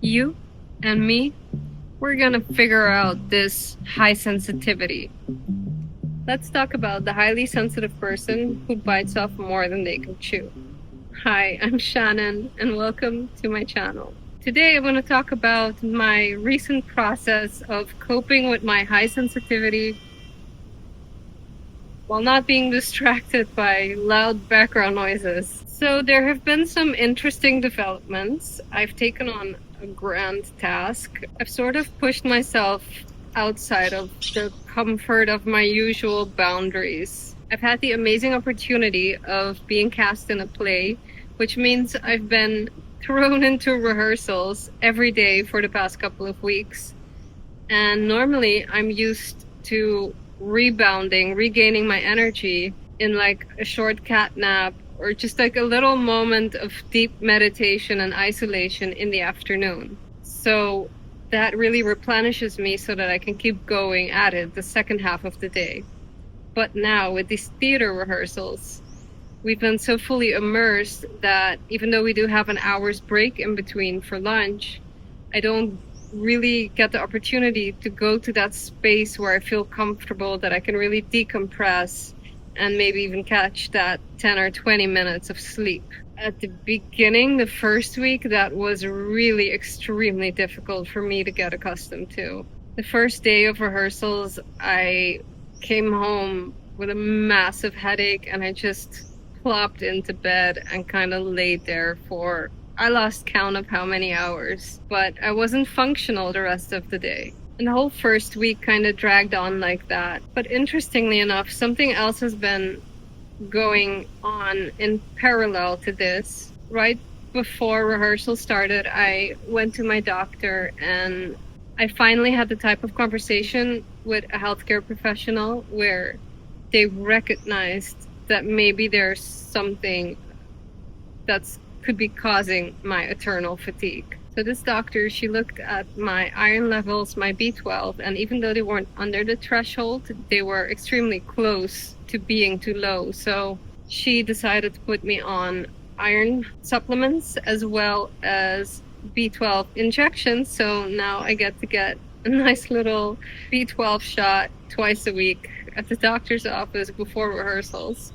You and me, we're gonna figure out this high sensitivity. Let's talk about the highly sensitive person who bites off more than they can chew. Hi, I'm Shannon, and welcome to my channel. Today, I want to talk about my recent process of coping with my high sensitivity while not being distracted by loud background noises. So there have been some interesting developments. I've taken on a grand task. I've sort of pushed myself outside of the comfort of my usual boundaries. I've had the amazing opportunity of being cast in a play, which means I've been thrown into rehearsals every day for the past couple of weeks. And normally I'm used to rebounding, regaining my energy in like a short cat nap or just like a little moment of deep meditation and isolation in the afternoon. So that really replenishes me so that I can keep going at it the second half of the day. But now with these theater rehearsals, we've been so fully immersed that even though we do have an hour's break in between for lunch, I don't really get the opportunity to go to that space where I feel comfortable, that I can really decompress and maybe even catch that 10 or 20 minutes of sleep. At the beginning, the first week, that was really extremely difficult for me to get accustomed to. The first day of rehearsals, I came home with a massive headache and I just plopped into bed and kind of laid there for, I lost count of how many hours, but I wasn't functional the rest of the day. And the whole first week kind of dragged on like that. But interestingly enough, something else has been going on in parallel to this. Right before rehearsal started, I went to my doctor and I finally had the type of conversation with a healthcare professional where they recognized that maybe there's something that's could be causing my eternal fatigue. So this doctor, she looked at my iron levels, my B12, and even though they weren't under the threshold, they were extremely close to being too low. So she decided to put me on iron supplements as well as B12 injections. So now I get to get a nice little B12 shot twice a week at the doctor's office before rehearsals.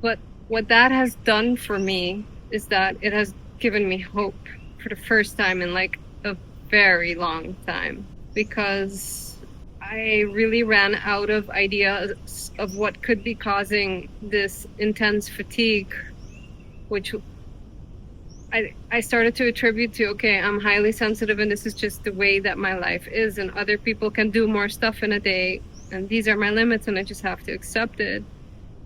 But what that has done for me is that it has given me hope for the first time in like a very long time, because I really ran out of ideas of what could be causing this intense fatigue, which I started to attribute to, okay, I'm highly sensitive and this is just the way that my life is, and other people can do more stuff in a day and these are my limits and I just have to accept it.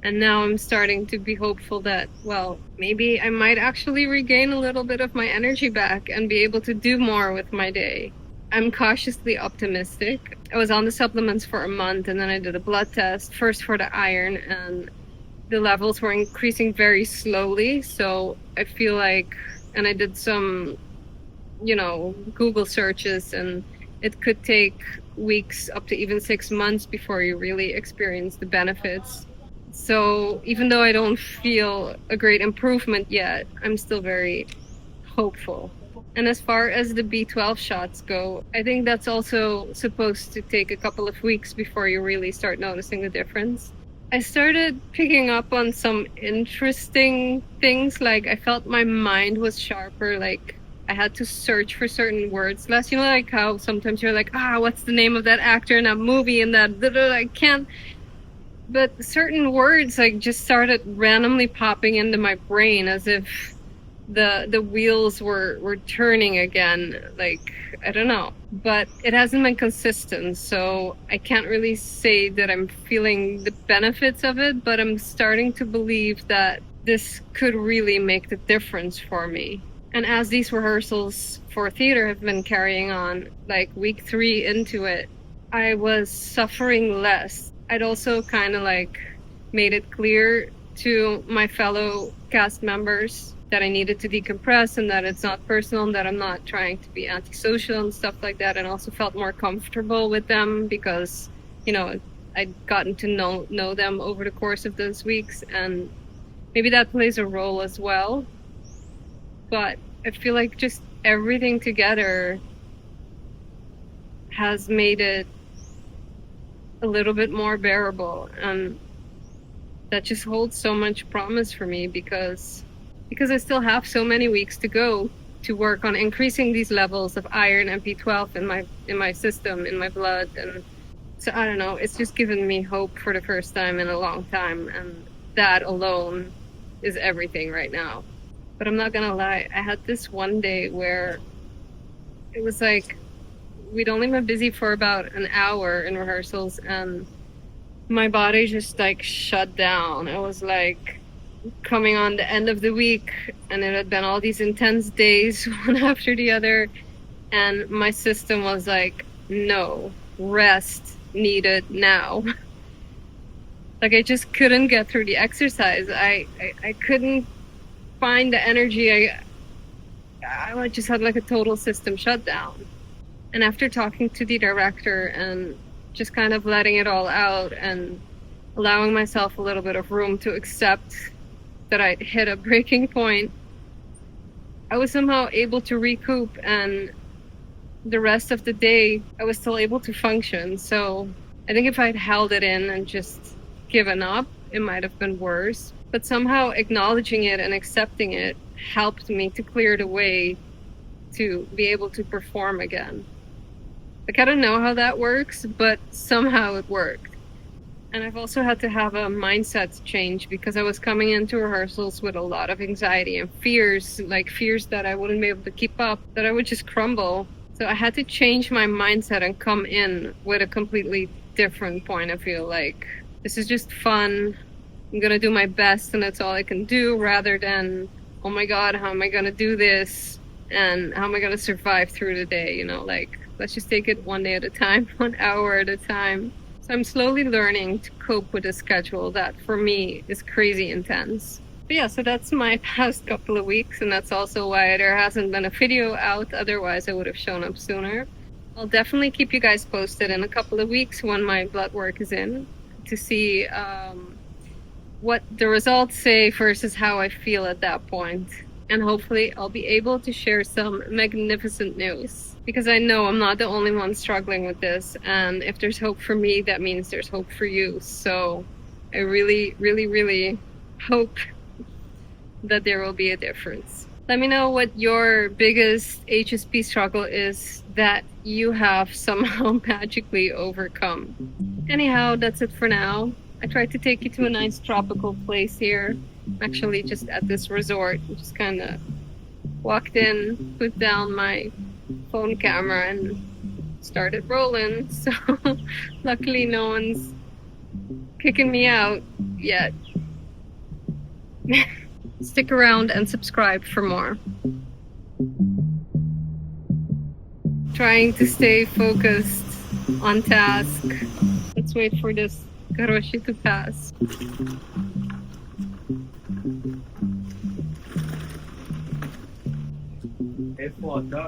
And now I'm starting to be hopeful that, well, maybe I might actually regain a little bit of my energy back and be able to do more with my day. I'm cautiously optimistic. I was on the supplements for a month and then I did a blood test, first for the iron, and the levels were increasing very slowly. So I feel like, and I did some, Google searches, and it could take weeks up to even 6 months before you really experience the benefits. So even though I don't feel a great improvement yet, I'm still very hopeful. And as far as the B12 shots go, I think that's also supposed to take a couple of weeks before you really start noticing the difference. I started picking up on some interesting things, like I felt my mind was sharper, like I had to search for certain words less. Like how sometimes you're like, what's the name of that actor in that movie and that, I can't. But certain words like just started randomly popping into my brain as if the wheels were turning again. Like, I don't know. But it hasn't been consistent, so I can't really say that I'm feeling the benefits of it, but I'm starting to believe that this could really make the difference for me. And as these rehearsals for theater have been carrying on, like week 3 into it, I was suffering less. I'd also kind of like made it clear to my fellow cast members that I needed to decompress and that it's not personal and that I'm not trying to be antisocial and stuff like that, and also felt more comfortable with them because, I'd gotten to know them over the course of those weeks, and maybe that plays a role as well. But I feel like just everything together has made it a little bit more bearable, and that just holds so much promise for me because I still have so many weeks to go to work on increasing these levels of iron and B12 in my system, in my blood. And so I don't know, it's just given me hope for the first time in a long time, and that alone is everything right now. But I'm not gonna lie, I had this one day where it was like we'd only been busy for about an hour in rehearsals, and my body just like shut down. It was like coming on the end of the week, and it had been all these intense days one after the other, and my system was like, no, rest needed now. Like I just couldn't get through the exercise. I couldn't find the energy. I just had like a total system shutdown. And after talking to the director and just kind of letting it all out and allowing myself a little bit of room to accept that I'd hit a breaking point, I was somehow able to recoup, and the rest of the day I was still able to function. So I think if I'd held it in and just given up, it might have been worse. But somehow acknowledging it and accepting it helped me to clear the way to be able to perform again. Like, I don't know how that works, but somehow it worked. And I've also had to have a mindset change because I was coming into rehearsals with a lot of anxiety and fears, like fears that I wouldn't be able to keep up, that I would just crumble. So I had to change my mindset and come in with a completely different point of view. Like, this is just fun. I'm going to do my best and that's all I can do, rather than, oh my God, how am I going to do this? And how am I going to survive through the day? You know, like, let's just take it one day at a time, 1 hour at a time. So I'm slowly learning to cope with a schedule that for me is crazy intense. But yeah, so that's my past couple of weeks, and that's also why there hasn't been a video out. Otherwise, I would have shown up sooner. I'll definitely keep you guys posted in a couple of weeks when my blood work is in to see what the results say versus how I feel at that point. And hopefully I'll be able to share some magnificent news, because I know I'm not the only one struggling with this. And if there's hope for me, that means there's hope for you. So I really, really, really hope that there will be a difference. Let me know what your biggest HSP struggle is that you have somehow magically overcome. Anyhow, that's it for now. I tried to take you to a nice tropical place here. I'm actually just at this resort. I just kind of walked in, put down my phone camera and started rolling. So luckily no one's kicking me out yet. Stick around and subscribe for more. Trying to stay focused on task. Let's wait for this Karoshi to pass. Ja.